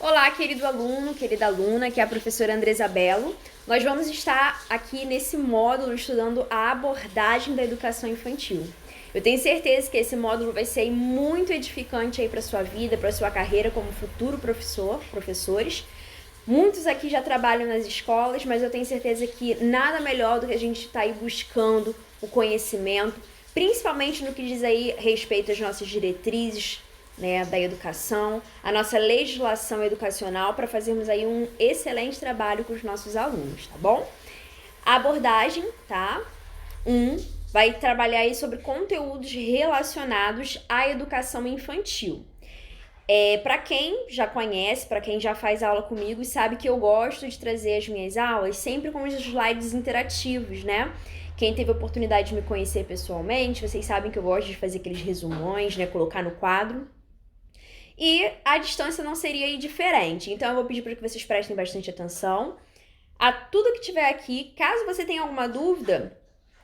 Olá, querido aluno, querida aluna, aqui é a professora Andresa Bello. Nós vamos estar aqui nesse módulo estudando a abordagem da educação infantil. Eu tenho certeza que esse módulo vai ser muito edificante aí para sua vida, para sua carreira como futuro professores. Muitos aqui já trabalham nas escolas, mas eu tenho certeza que nada melhor do que a gente estar aí buscando o conhecimento, principalmente no que diz aí respeito às nossas diretrizes, né, da educação, a nossa legislação educacional, para fazermos aí um excelente trabalho com os nossos alunos, tá bom? A abordagem, tá? Vai trabalhar aí sobre conteúdos relacionados à educação infantil. Para quem já conhece, para quem já faz aula comigo, sabe que eu gosto de trazer as minhas aulas sempre com os slides interativos, né? Quem teve a oportunidade de me conhecer pessoalmente, vocês sabem que eu gosto de fazer aqueles resumões, né? Colocar no quadro. E a distância não seria aí diferente. Então eu vou pedir para que vocês prestem bastante atenção a tudo que tiver aqui. Caso você tenha alguma dúvida,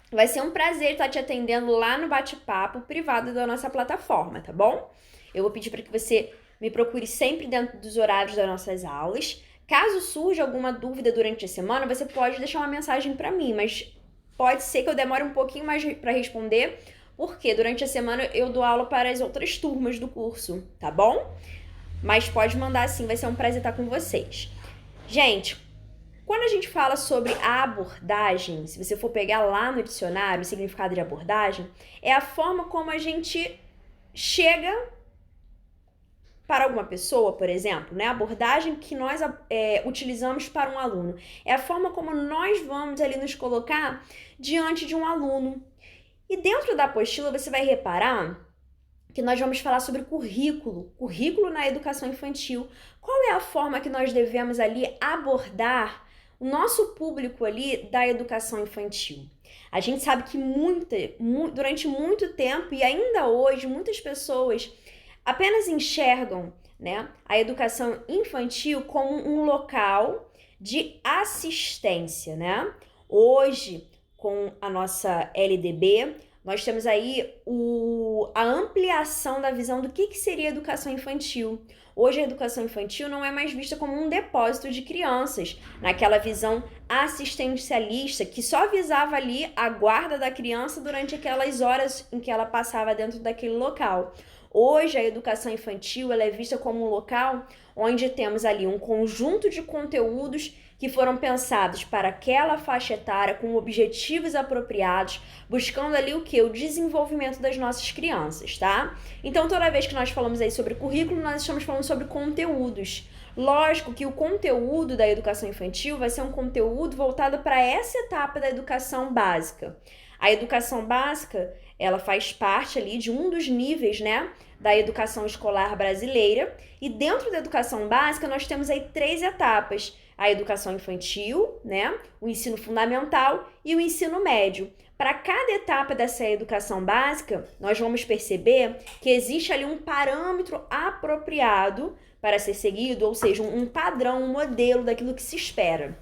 vai ser um prazer estar te atendendo lá no bate-papo privado da nossa plataforma, tá bom? Eu vou pedir para que você me procure sempre dentro dos horários das nossas aulas. Caso surja alguma dúvida durante a semana, você pode deixar uma mensagem para mim, mas pode ser que eu demore um pouquinho mais para responder, porque durante a semana eu dou aula para as outras turmas do curso, tá bom? Mas pode mandar sim, vai ser um prazer estar com vocês. Gente, quando a gente fala sobre a abordagem, se você for pegar lá no dicionário o significado de abordagem, é a forma como a gente chega para alguma pessoa, por exemplo, né? A abordagem que nós utilizamos para um aluno. É a forma como nós vamos ali nos colocar diante de um aluno. E dentro da apostila você vai reparar que nós vamos falar sobre currículo na educação infantil. Qual é a forma que nós devemos ali abordar o nosso público ali da educação infantil? A gente sabe que durante muito tempo e ainda hoje, muitas pessoas apenas enxergam, né, a educação infantil como um local de assistência, né? Hoje, com a nossa LDB, nós temos aí a ampliação da visão do que seria a educação infantil. Hoje a educação infantil não é mais vista como um depósito de crianças, naquela visão assistencialista que só visava ali a guarda da criança durante aquelas horas em que ela passava dentro daquele local. Hoje a educação infantil ela é vista como um local onde temos ali um conjunto de conteúdos que foram pensados para aquela faixa etária com objetivos apropriados, buscando ali o que? O desenvolvimento das nossas crianças, tá? Então, toda vez que nós falamos aí sobre currículo, nós estamos falando sobre conteúdos. Lógico que o conteúdo da educação infantil vai ser um conteúdo voltado para essa etapa da educação básica. A educação básica, ela faz parte ali de um dos níveis, né, da educação escolar brasileira. E dentro da educação básica, nós temos aí 3 etapas. A educação infantil, né, o ensino fundamental e o ensino médio. Para cada etapa dessa educação básica, nós vamos perceber que existe ali um parâmetro apropriado para ser seguido, ou seja, um padrão, um modelo daquilo que se espera.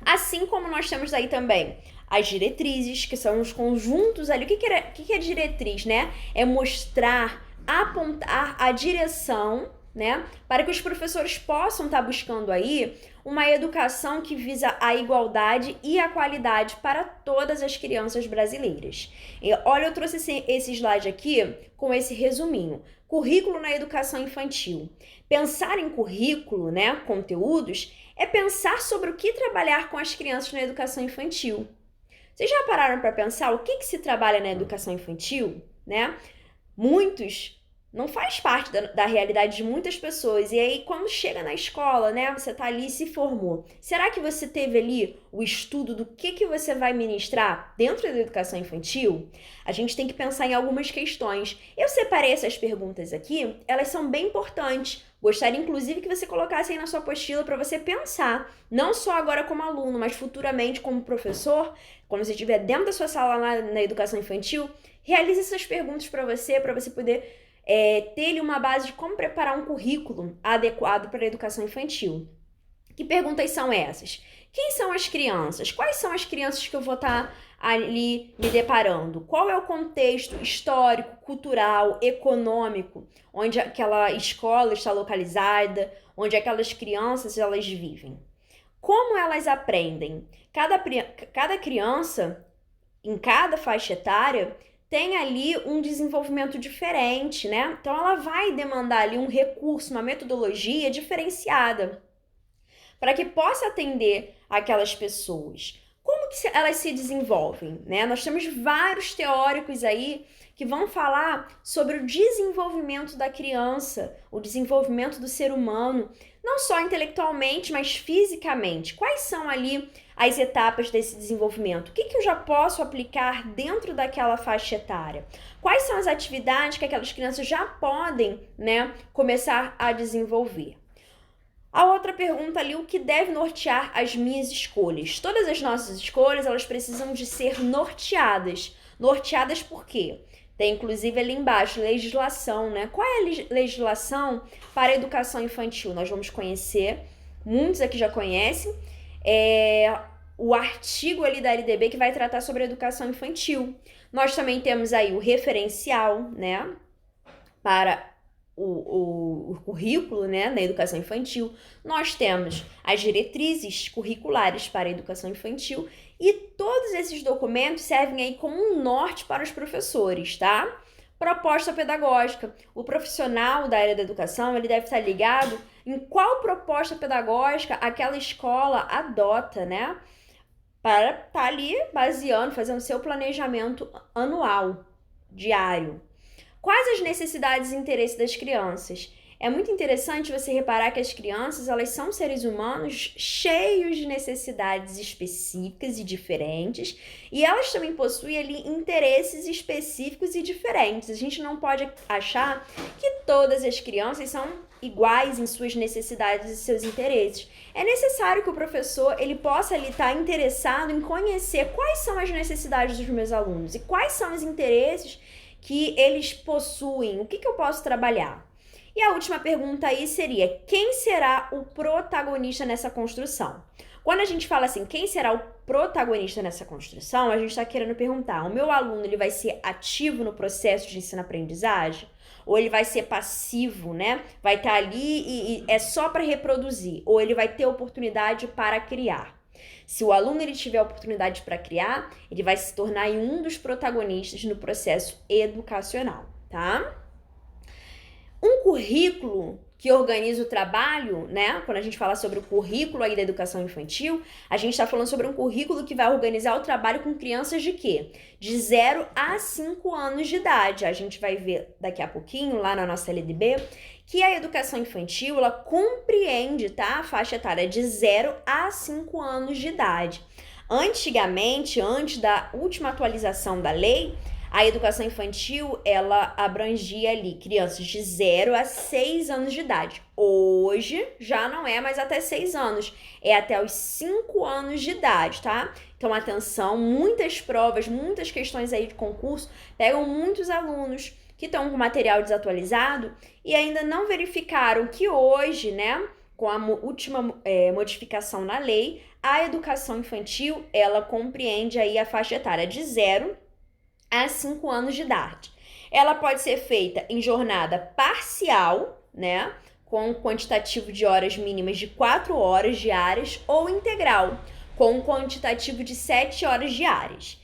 Assim como nós temos aí também as diretrizes, que são os conjuntos ali. O que é diretriz, né? É mostrar, apontar a direção, né? Para que os professores possam estar buscando aí uma educação que visa a igualdade e a qualidade para todas as crianças brasileiras. E olha, eu trouxe esse slide aqui com esse resuminho. Currículo na educação infantil. Pensar em currículo, né, conteúdos, é pensar sobre o que trabalhar com as crianças na educação infantil. Vocês já pararam para pensar o que se trabalha na educação infantil, né? Muitos não faz parte da realidade de muitas pessoas. E aí, quando chega na escola, né, você tá ali e se formou. Será que você teve ali o estudo do que você vai ministrar dentro da educação infantil? A gente tem que pensar em algumas questões. Eu separei essas perguntas aqui, elas são bem importantes. Gostaria, inclusive, que você colocasse aí na sua apostila para você pensar, não só agora como aluno, mas futuramente como professor, quando você estiver dentro da sua sala na educação infantil, realize essas perguntas para você poder ter uma base de como preparar um currículo adequado para a educação infantil. Que perguntas são essas? Quem são as crianças? Quais são as crianças que eu vou estar ali me deparando? Qual é o contexto histórico, cultural, econômico, onde aquela escola está localizada, onde aquelas crianças elas vivem? Como elas aprendem? Cada criança, em cada faixa etária, tem ali um desenvolvimento diferente, né? Então ela vai demandar ali um recurso, uma metodologia diferenciada para que possa atender aquelas pessoas. Como que elas se desenvolvem, né? Nós temos vários teóricos aí que vão falar sobre o desenvolvimento da criança, o desenvolvimento do ser humano, não só intelectualmente, mas fisicamente. Quais são ali as etapas desse desenvolvimento? O que eu já posso aplicar dentro daquela faixa etária? Quais são as atividades que aquelas crianças já podem, né, começar a desenvolver? A outra pergunta ali, o que deve nortear as minhas escolhas? Todas as nossas escolhas, elas precisam de ser norteadas. Norteadas por quê? Tem inclusive ali embaixo, legislação, né? Qual é a legislação para a educação infantil? Nós vamos conhecer, muitos aqui já conhecem, o artigo ali da LDB que vai tratar sobre a educação infantil. Nós também temos aí o referencial, né? Para o currículo, né, na educação infantil. Nós temos as diretrizes curriculares para a educação infantil e todos esses documentos servem aí como um norte para os professores, tá? Proposta pedagógica. O profissional da área da educação, ele deve estar ligado em qual proposta pedagógica aquela escola adota, né? Para estar ali baseando, fazendo seu planejamento anual, diário. Quais as necessidades e interesses das crianças? É muito interessante você reparar que as crianças, elas são seres humanos cheios de necessidades específicas e diferentes, e elas também possuem ali interesses específicos e diferentes. A gente não pode achar que todas as crianças são iguais em suas necessidades e seus interesses. É necessário que o professor ele possa ali estar interessado em conhecer quais são as necessidades dos meus alunos e quais são os interesses que eles possuem, o que eu posso trabalhar? E a última pergunta aí seria, quem será o protagonista nessa construção? Quando a gente fala assim, quem será o protagonista nessa construção, a gente está querendo perguntar, o meu aluno ele vai ser ativo no processo de ensino-aprendizagem? Ou ele vai ser passivo, né? Vai estar ali e é só para reproduzir? Ou ele vai ter oportunidade para criar? Se o aluno ele tiver oportunidade para criar, ele vai se tornar um dos protagonistas no processo educacional, tá? Um currículo que organiza o trabalho, né? Quando a gente fala sobre o currículo aí da educação infantil, a gente está falando sobre um currículo que vai organizar o trabalho com crianças de quê? De 0 a 5 anos de idade. A gente vai ver daqui a pouquinho, lá na nossa LDB, que a educação infantil, ela compreende, tá? A faixa etária de 0 a 5 anos de idade. Antigamente, antes da última atualização da lei, a educação infantil, ela abrangia ali crianças de 0 a 6 anos de idade. Hoje, já não é mais até 6 anos, é até os 5 anos de idade, tá? Então, atenção, muitas provas, muitas questões aí de concurso pegam muitos alunos que estão com material desatualizado e ainda não verificaram que hoje, né, com a última modificação na lei, a educação infantil, ela compreende aí a faixa etária de 0 a 5 anos de idade. Ela pode ser feita em jornada parcial, né, com um quantitativo de horas mínimas de 4 horas diárias, ou integral, com um quantitativo de 7 horas diárias.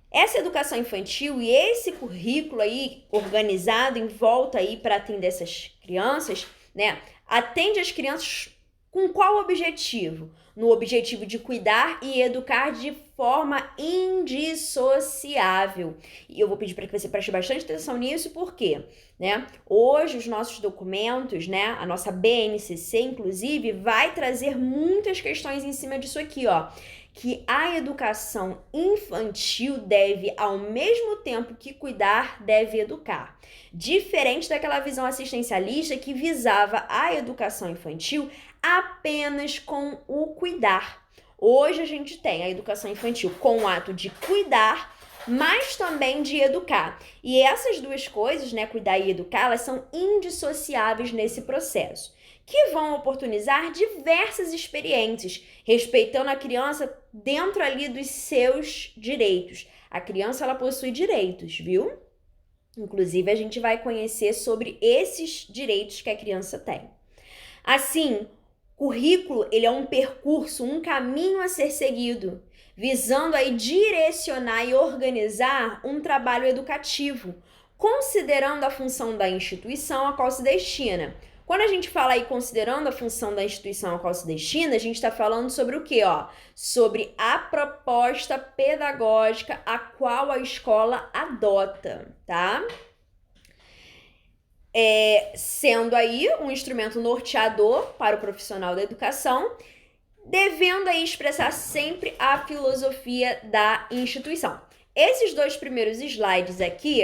Essa educação infantil e esse currículo aí organizado em volta aí para atender essas crianças, né, atende as crianças com qual objetivo? No objetivo de cuidar e educar de forma indissociável. E eu vou pedir para que você preste bastante atenção nisso, porque, né, hoje os nossos documentos, né, a nossa BNCC, inclusive, vai trazer muitas questões em cima disso aqui, ó. Que a educação infantil deve, ao mesmo tempo que cuidar, deve educar. Diferente daquela visão assistencialista que visava a educação infantil apenas com o cuidar. Hoje a gente tem a educação infantil com o ato de cuidar, mas também de educar. E essas duas coisas, né, cuidar e educar, elas são indissociáveis nesse processo. que vão oportunizar diversas experiências, respeitando a criança dentro ali dos seus direitos. A criança, ela possui direitos, viu? Inclusive, a gente vai conhecer sobre esses direitos que a criança tem. Assim, currículo, ele é um percurso, um caminho a ser seguido, visando aí direcionar e organizar um trabalho educativo, considerando a função da instituição a qual se destina. Quando a gente fala aí considerando a função da instituição a qual se destina, a gente está falando sobre o quê? Sobre a proposta pedagógica a qual a escola adota, tá? Sendo aí um instrumento norteador para o profissional da educação, devendo aí expressar sempre a filosofia da instituição. Esses 2 primeiros slides aqui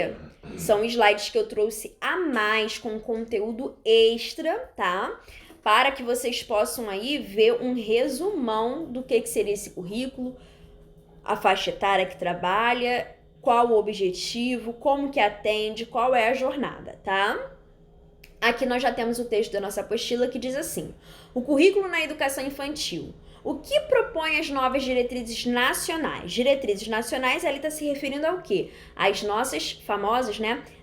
são slides que eu trouxe a mais com conteúdo extra, tá? Para que vocês possam aí ver um resumão do que seria esse currículo, a faixa etária que trabalha, qual o objetivo, como que atende, qual é a jornada, tá? Aqui nós já temos o texto da nossa apostila que diz assim: o currículo na educação infantil. O que propõe as novas diretrizes nacionais? Diretrizes nacionais, ali está se referindo ao quê? As nossas famosas,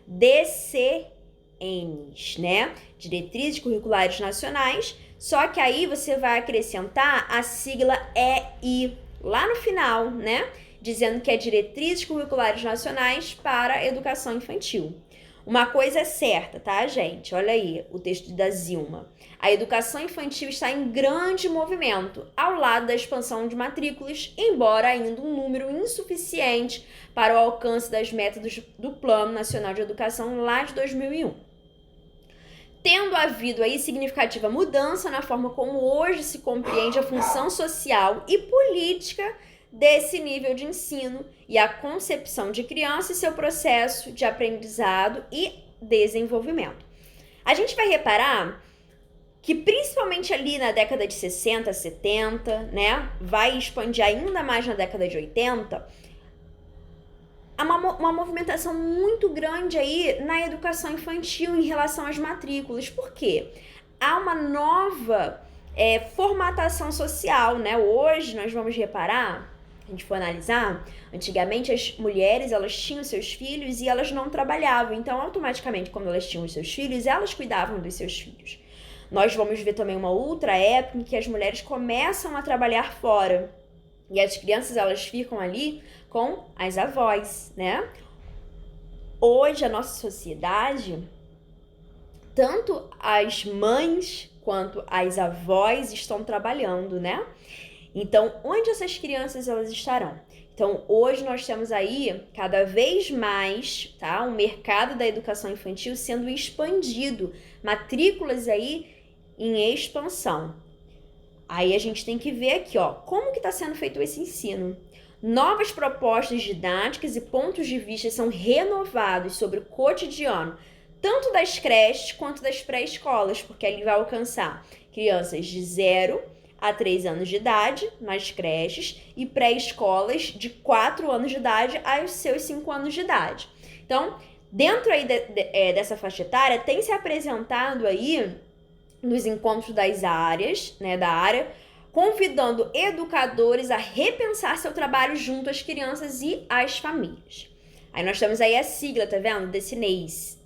DCNs, Diretrizes Curriculares Nacionais, só que aí você vai acrescentar a sigla EI lá no final, Dizendo que é Diretrizes Curriculares Nacionais para a Educação Infantil. Uma coisa é certa, tá, gente? Olha aí o texto da Zilma. A educação infantil está em grande movimento, ao lado da expansão de matrículas, embora ainda um número insuficiente para o alcance das metas do Plano Nacional de Educação lá de 2001. Tendo havido aí significativa mudança na forma como hoje se compreende a função social e política desse nível de ensino e a concepção de criança e seu processo de aprendizado e desenvolvimento. A gente vai reparar que principalmente ali na década de 60, 70, vai expandir ainda mais na década de 80, há uma movimentação muito grande aí na educação infantil em relação às matrículas. Por quê? Há uma nova formatação social, Hoje nós vamos reparar, a gente for analisar, antigamente as mulheres, elas tinham seus filhos e elas não trabalhavam. Então, automaticamente, quando elas tinham os seus filhos, elas cuidavam dos seus filhos. Nós vamos ver também uma outra época em que as mulheres começam a trabalhar fora. E as crianças, elas ficam ali com as avós, Hoje, a nossa sociedade, tanto as mães quanto as avós estão trabalhando, Então, onde essas crianças elas estarão? Então, hoje nós temos aí, cada vez mais, o mercado da educação infantil sendo expandido, matrículas aí em expansão. Aí a gente tem que ver aqui, como que está sendo feito esse ensino. Novas propostas didáticas e pontos de vista são renovados sobre o cotidiano, tanto das creches quanto das pré-escolas, porque ali vai alcançar crianças de 0 a 3 anos de idade nas creches e pré-escolas de 4 anos de idade aos seus 5 anos de idade. Então, dentro aí dessa faixa etária, tem se apresentado aí nos encontros das áreas, da área, convidando educadores a repensar seu trabalho junto às crianças e às famílias. Aí nós temos aí a sigla, tá vendo? DCNEs,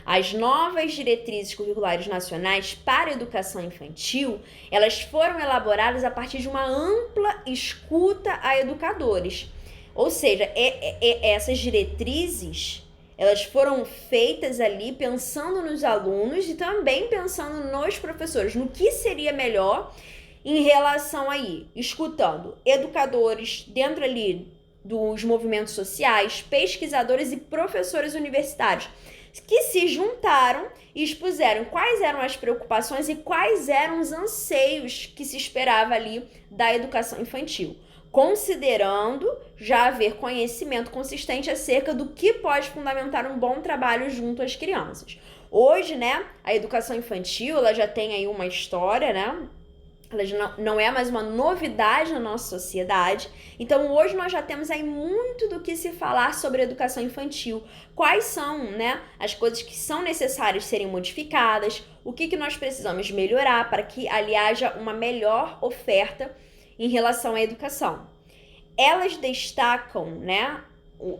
As novas diretrizes curriculares nacionais para a educação infantil, elas foram elaboradas a partir de uma ampla escuta a educadores. Ou seja, essas diretrizes, elas foram feitas ali pensando nos alunos e também pensando nos professores, no que seria melhor em relação aí, escutando educadores dentro ali dos movimentos sociais, pesquisadores e professores universitários, que se juntaram e expuseram quais eram as preocupações e quais eram os anseios que se esperava ali da educação infantil, considerando já haver conhecimento consistente acerca do que pode fundamentar um bom trabalho junto às crianças. Hoje, a educação infantil, ela já tem aí uma história, ela já não é mais uma novidade na nossa sociedade. Então, hoje nós já temos aí muito do que se falar sobre educação infantil. Quais são, né, as coisas que são necessárias serem modificadas, o que nós precisamos melhorar para que ali haja uma melhor oferta em relação à educação. Elas destacam, né,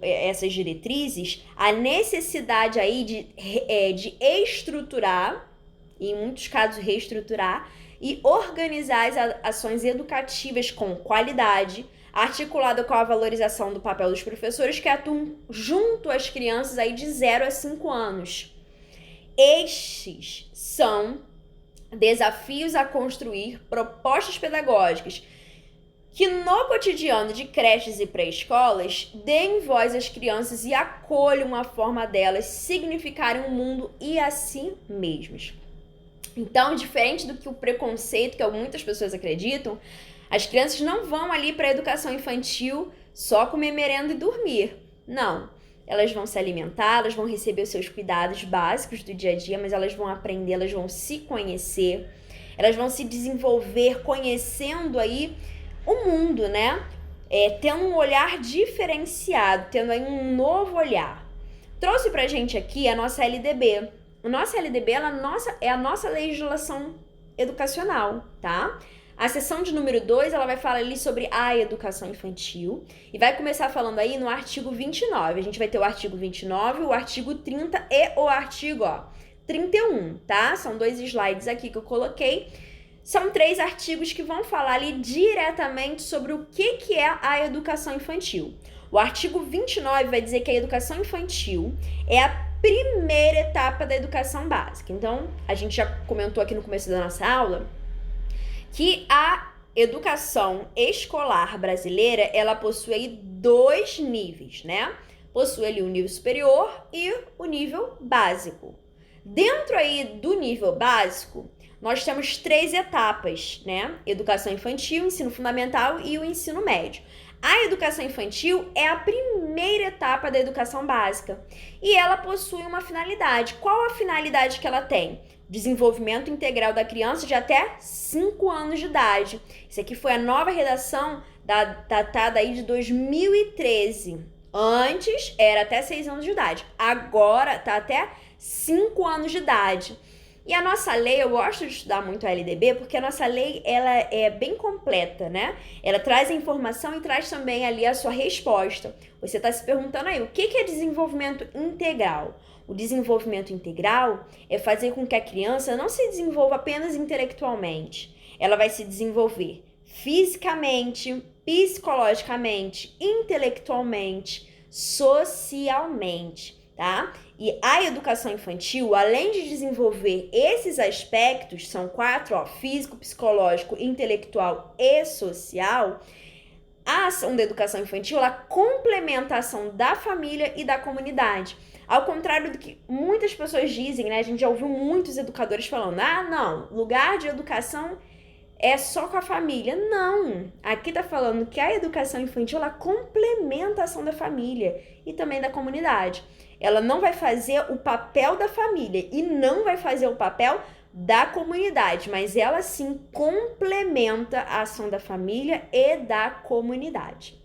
essas diretrizes, a necessidade aí de estruturar, e em muitos casos reestruturar, e organizar as ações educativas com qualidade, articulada com a valorização do papel dos professores que atuam junto às crianças aí de 0 a 5 anos. Estes são desafios a construir propostas pedagógicas que no cotidiano de creches e pré-escolas deem voz às crianças e acolham a forma delas significarem o mundo e a si mesmas. Então, diferente do que o preconceito que muitas pessoas acreditam, as crianças não vão ali para a educação infantil só comer merenda e dormir. Não. Elas vão se alimentar, elas vão receber os seus cuidados básicos do dia a dia, mas elas vão aprender, elas vão se conhecer, elas vão se desenvolver conhecendo aí o mundo, né? Tendo um olhar diferenciado, tendo aí um novo olhar. Trouxe pra gente aqui a nossa LDB. A nossa LDB é a nossa legislação educacional, tá? A seção de número 2, ela vai falar ali sobre a educação infantil e vai começar falando aí no artigo 29. A gente vai ter o artigo 29, o artigo 30 e o artigo 31, tá? São 2 slides aqui que eu coloquei. São 3 artigos que vão falar ali diretamente sobre o que é a educação infantil. O artigo 29 vai dizer que a educação infantil é a primeira etapa da educação básica. Então, a gente já comentou aqui no começo da nossa aula que a educação escolar brasileira, ela possui aí 2 níveis, né? Possui ali o nível superior e o nível básico. Dentro aí do nível básico, nós temos 3 etapas, né? Educação infantil, ensino fundamental e o ensino médio. A educação infantil é a primeira etapa da educação básica e ela possui uma finalidade. Qual a finalidade que ela tem? Desenvolvimento integral da criança de até 5 anos de idade. Isso aqui foi a nova redação datada aí de 2013. Antes era até 6 anos de idade, agora tá até 5 anos de idade. E a nossa lei, eu gosto de estudar muito a LDB, porque a nossa lei, ela é bem completa, né? Ela traz a informação e traz também ali a sua resposta. Você está se perguntando aí, o que é desenvolvimento integral? O desenvolvimento integral é fazer com que a criança não se desenvolva apenas intelectualmente. Ela vai se desenvolver fisicamente, psicologicamente, intelectualmente, socialmente, tá? E a educação infantil, além de desenvolver esses aspectos, são 4, físico, psicológico, intelectual e social, a ação da educação infantil, ela complementa a ação da família e da comunidade. Ao contrário do que muitas pessoas dizem, né? A gente já ouviu muitos educadores falando, não, lugar de educação é só com a família. Não, aqui tá falando que a educação infantil, ela complementa a ação da família e também da comunidade. Ela não vai fazer o papel da família e não vai fazer o papel da comunidade, mas ela sim complementa a ação da família e da comunidade.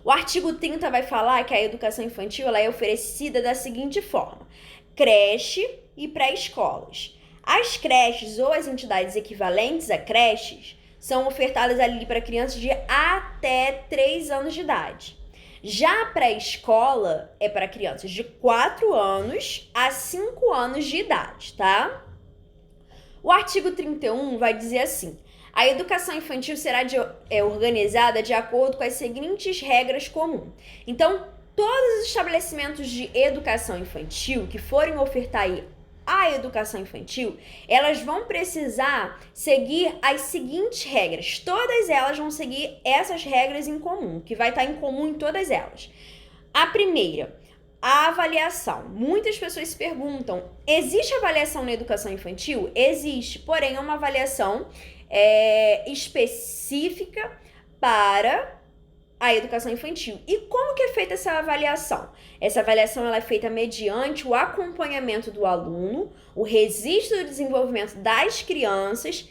O artigo 30 vai falar que a educação infantil, ela é oferecida da seguinte forma: creche e pré-escolas. As creches ou as entidades equivalentes a creches são ofertadas ali para crianças de até 3 anos de idade. Já a pré-escola é para crianças de 4 anos a 5 anos de idade, tá? O artigo 31 vai dizer assim: a educação infantil será organizada de acordo com as seguintes regras comuns. Então, todos os estabelecimentos de educação infantil que forem ofertar aí a educação infantil, elas vão precisar seguir as seguintes regras. Todas elas vão seguir essas regras em comum, que vai estar em comum em todas elas. A primeira, a avaliação. Muitas pessoas se perguntam, existe avaliação na educação infantil? Existe, porém é uma avaliação específica para a educação infantil. E como que é feita essa avaliação? Essa avaliação ela é feita mediante o acompanhamento do aluno, o registro do desenvolvimento das crianças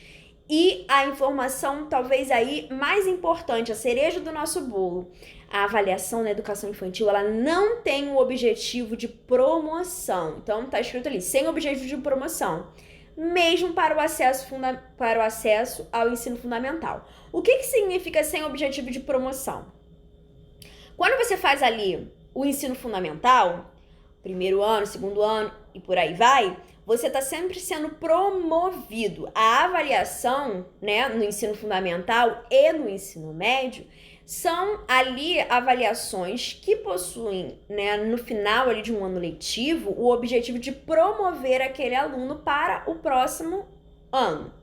E a informação talvez aí mais importante, a cereja do nosso bolo, a avaliação na educação infantil, ela não tem o objetivo de promoção. Então tá escrito ali, sem objetivo de promoção, mesmo para o acesso ao ensino fundamental. O que significa sem objetivo de promoção? Quando você faz ali o ensino fundamental, primeiro ano, segundo ano e por aí vai, você está sempre sendo promovido. A avaliação, né, no ensino fundamental e no ensino médio são ali avaliações que possuem, né, no final ali de um ano letivo, o objetivo de promover aquele aluno para o próximo ano.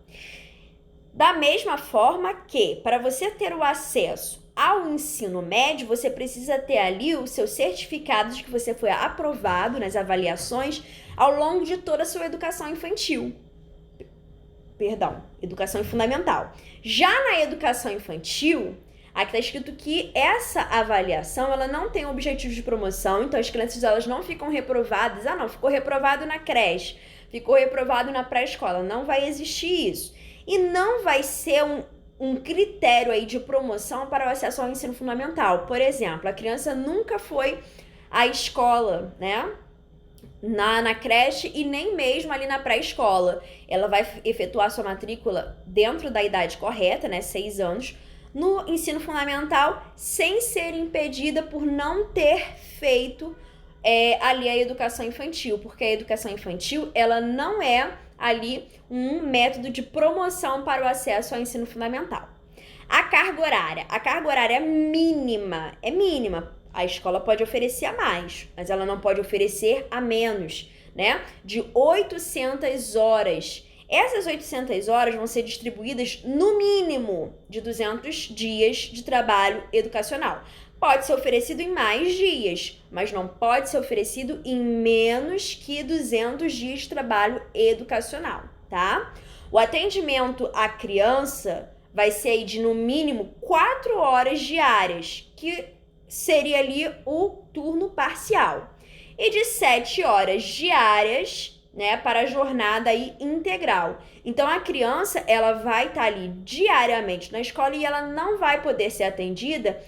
Da mesma forma que, para você ter o acesso ao ensino médio, você precisa ter ali o seu certificado de que você foi aprovado nas avaliações ao longo de toda a sua educação infantil. Educação fundamental. Já na educação infantil, aqui está escrito que essa avaliação, ela não tem objetivo de promoção, então as crianças elas não ficam reprovadas. Ah, não, ficou reprovado na creche, ficou reprovado na pré-escola. Não vai existir isso. E não vai ser um critério aí de promoção para o acesso ao ensino fundamental. Por exemplo, a criança nunca foi à escola, né? Na creche e nem mesmo ali na pré-escola. Ela vai efetuar sua matrícula dentro da idade correta, né? 6 anos, no ensino fundamental, sem ser impedida por não ter feito ali a educação infantil, porque a educação infantil, ela não é ali um método de promoção para o acesso ao ensino fundamental. A carga horária é mínima, A escola pode oferecer a mais, mas ela não pode oferecer a menos, né? De 800 horas. Essas 800 horas vão ser distribuídas no mínimo de 200 dias de trabalho educacional. Pode ser oferecido em mais dias, mas não pode ser oferecido em menos que 200 dias de trabalho educacional, tá? O atendimento à criança vai ser aí de no mínimo 4 horas diárias, que seria ali o turno parcial, e de 7 horas diárias, né, para a jornada aí integral. Então a criança, ela vai estar ali diariamente na escola e ela não vai poder ser atendida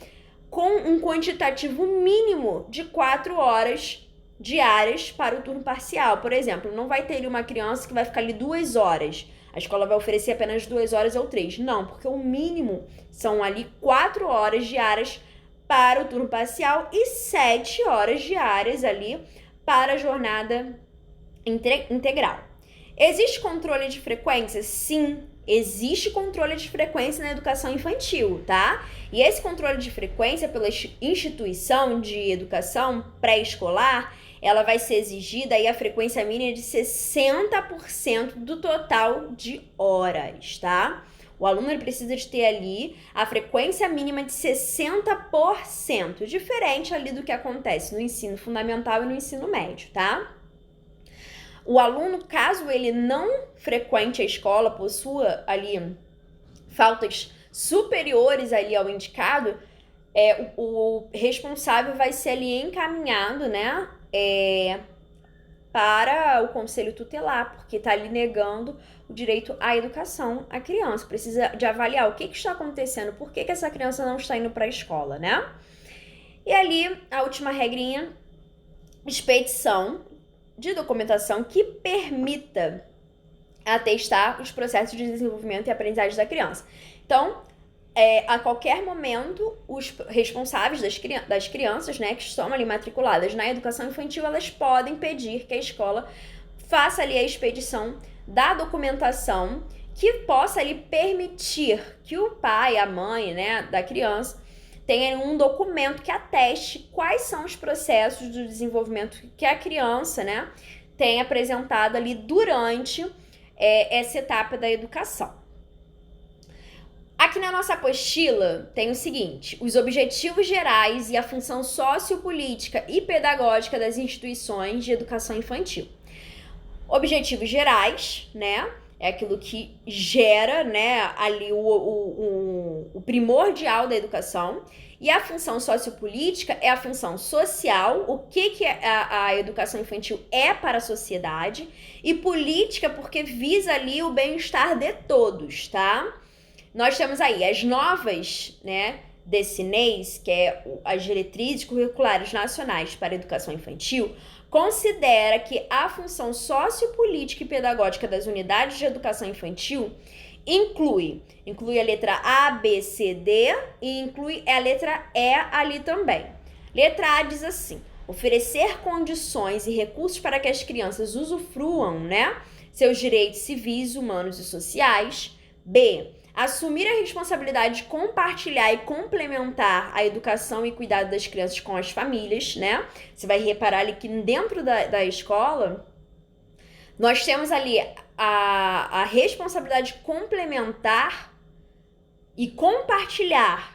com um quantitativo mínimo de 4 horas diárias para o turno parcial. Por exemplo, não vai ter ali uma criança que vai ficar ali 2 horas. A escola vai oferecer apenas 2 horas ou 3. Não, porque o mínimo são ali 4 horas diárias para o turno parcial e 7 horas diárias ali para a jornada integral. Existe controle de frequência? Sim, existe controle de frequência na educação infantil, tá? E esse controle de frequência pela instituição de educação pré-escolar, ela vai ser exigida aí a frequência mínima de 60% do total de horas, tá? O aluno ele precisa de ter ali a frequência mínima de 60%, diferente ali do que acontece no ensino fundamental e no ensino médio, tá? O aluno, caso ele não frequente a escola, possua ali faltas superiores ali ao indicado, o responsável vai ser ali encaminhado, né, para o conselho tutelar, porque está ali negando o direito à educação à criança. Precisa de avaliar o que está acontecendo, por que essa criança não está indo para a escola, né? E ali, a última regrinha, expedição de documentação que permita atestar os processos de desenvolvimento e aprendizagem da criança. Então, a qualquer momento, os responsáveis das crianças, né, que estão ali matriculadas na educação infantil, elas podem pedir que a escola faça ali a expedição da documentação que possa ali permitir que o pai, a mãe, né, da criança tenha um documento que ateste quais são os processos do desenvolvimento que a criança, né, tem apresentado ali durante essa etapa da educação. Aqui na nossa apostila tem o seguinte: os objetivos gerais e a função sociopolítica e pedagógica das instituições de educação infantil. Objetivos gerais, né? é aquilo que gera, né, ali o primordial da educação. E a função sociopolítica é a função social, o que a educação infantil é para a sociedade, e política porque visa ali o bem-estar de todos, tá? Nós temos aí as novas, né, DCNEs, que é as Diretrizes Curriculares Nacionais para a Educação Infantil, considera que a função sociopolítica e pedagógica das unidades de educação infantil inclui a letra A, B, C, D e inclui a letra E ali também. Letra A diz assim: oferecer condições e recursos para que as crianças usufruam, né, seus direitos civis, humanos e sociais. B, assumir a responsabilidade de compartilhar e complementar a educação e cuidado das crianças com as famílias, né? Você vai reparar ali que dentro da escola, nós temos ali a responsabilidade de complementar e compartilhar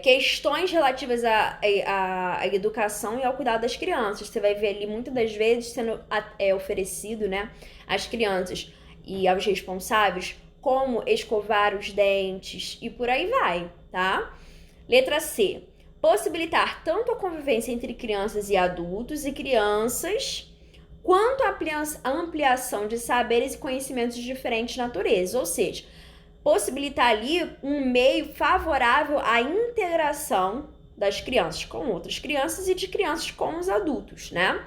questões relativas à educação e ao cuidado das crianças. Você vai ver ali muitas das vezes sendo oferecido, né, às crianças e aos responsáveis como escovar os dentes e por aí vai, tá? Letra C. Possibilitar tanto a convivência entre crianças e adultos e crianças, quanto a ampliação de saberes e conhecimentos de diferentes naturezas, ou seja, possibilitar ali um meio favorável à integração das crianças com outras crianças e de crianças com os adultos, né?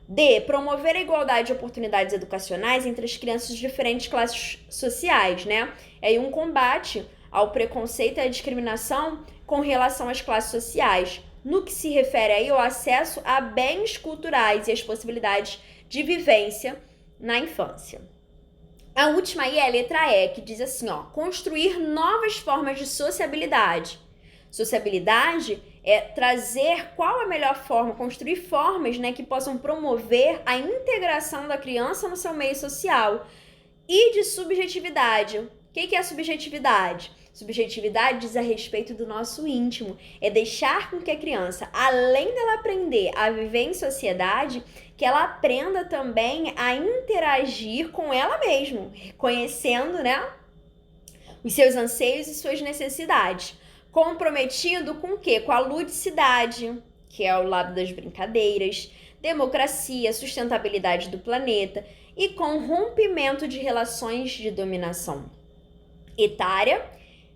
D. Promover a igualdade de oportunidades educacionais entre as crianças de diferentes classes sociais, né? É aí um combate ao preconceito e à discriminação com relação às classes sociais, no que se refere aí ao acesso a bens culturais e as possibilidades de vivência na infância. A última aí é a letra E, que diz assim, ó, construir novas formas de sociabilidade. Sociabilidade é trazer qual a melhor forma, construir formas, né, que possam promover a integração da criança no seu meio social. E de subjetividade. O que é subjetividade? Subjetividade diz a respeito do nosso íntimo. É deixar com que a criança, além dela aprender a viver em sociedade, que ela aprenda também a interagir com ela mesma, reconhecendo, né, os seus anseios e suas necessidades. Comprometido com o quê? Com a ludicidade, que é o lado das brincadeiras, democracia, sustentabilidade do planeta e com rompimento de relações de dominação etária,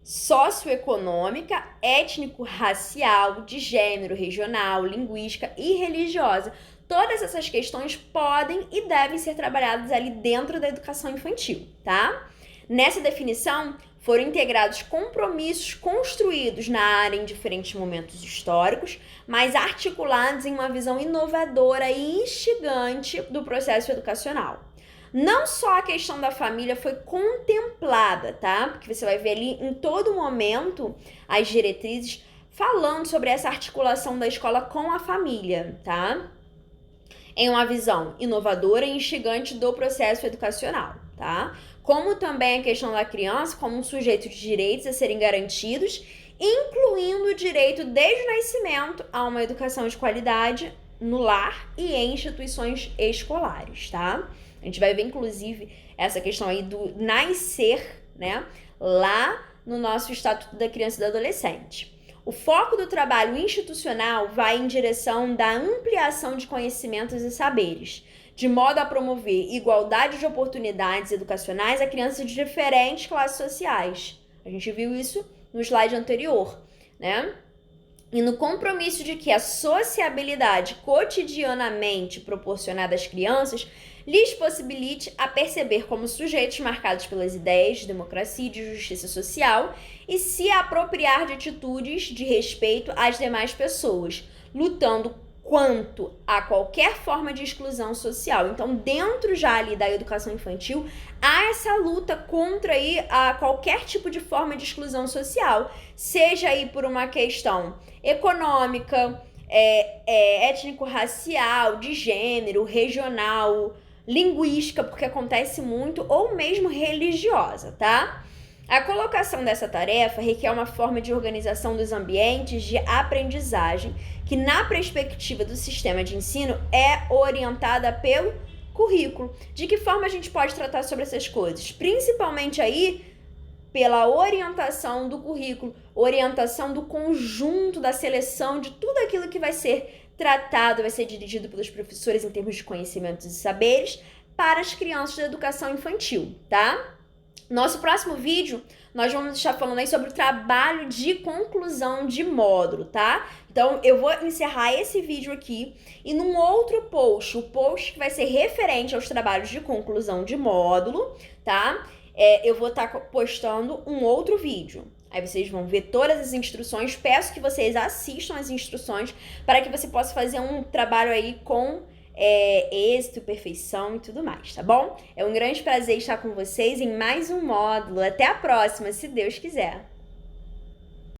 socioeconômica, étnico-racial, de gênero, regional, linguística e religiosa. Todas essas questões podem e devem ser trabalhadas ali dentro da educação infantil, tá? Nessa definição, foram integrados compromissos construídos na área em diferentes momentos históricos, mas articulados em uma visão inovadora e instigante do processo educacional. Não só a questão da família foi contemplada, tá? Porque você vai ver ali em todo momento as diretrizes falando sobre essa articulação da escola com a família, tá? Em uma visão inovadora e instigante do processo educacional, tá? Como também a questão da criança como um sujeito de direitos a serem garantidos, incluindo o direito desde o nascimento a uma educação de qualidade no lar e em instituições escolares, tá? A gente vai ver, inclusive, essa questão aí do nascer, né, lá no nosso Estatuto da Criança e do Adolescente. O foco do trabalho institucional vai em direção da ampliação de conhecimentos e saberes, de modo a promover igualdade de oportunidades educacionais a crianças de diferentes classes sociais. A gente viu isso no slide anterior, né? E no compromisso de que a sociabilidade cotidianamente proporcionada às crianças lhes possibilite a perceber como sujeitos marcados pelas ideias de democracia e de justiça social e se apropriar de atitudes de respeito às demais pessoas, lutando quanto a qualquer forma de exclusão social. Então, dentro já ali da educação infantil, há essa luta contra aí a qualquer tipo de forma de exclusão social, seja aí por uma questão econômica, étnico-racial, de gênero, regional, linguística, porque acontece muito, ou mesmo religiosa, tá? A colocação dessa tarefa requer uma forma de organização dos ambientes de aprendizagem que, na perspectiva do sistema de ensino, é orientada pelo currículo. De que forma a gente pode tratar sobre essas coisas? Principalmente aí pela orientação do currículo, orientação do conjunto, da seleção de tudo aquilo que vai ser tratado, vai ser dirigido pelos professores em termos de conhecimentos e saberes para as crianças da educação infantil, tá? Nosso próximo vídeo, nós vamos estar falando aí sobre o trabalho de conclusão de módulo, tá? Então, eu vou encerrar esse vídeo aqui e num outro post, o post que vai ser referente aos trabalhos de conclusão de módulo, tá? Eu vou estar postando um outro vídeo. Aí vocês vão ver todas as instruções. Peço que vocês assistam as instruções para que você possa fazer um trabalho aí com êxito, perfeição e tudo mais, tá bom? É um grande prazer estar com vocês em mais um módulo. Até a próxima, se Deus quiser.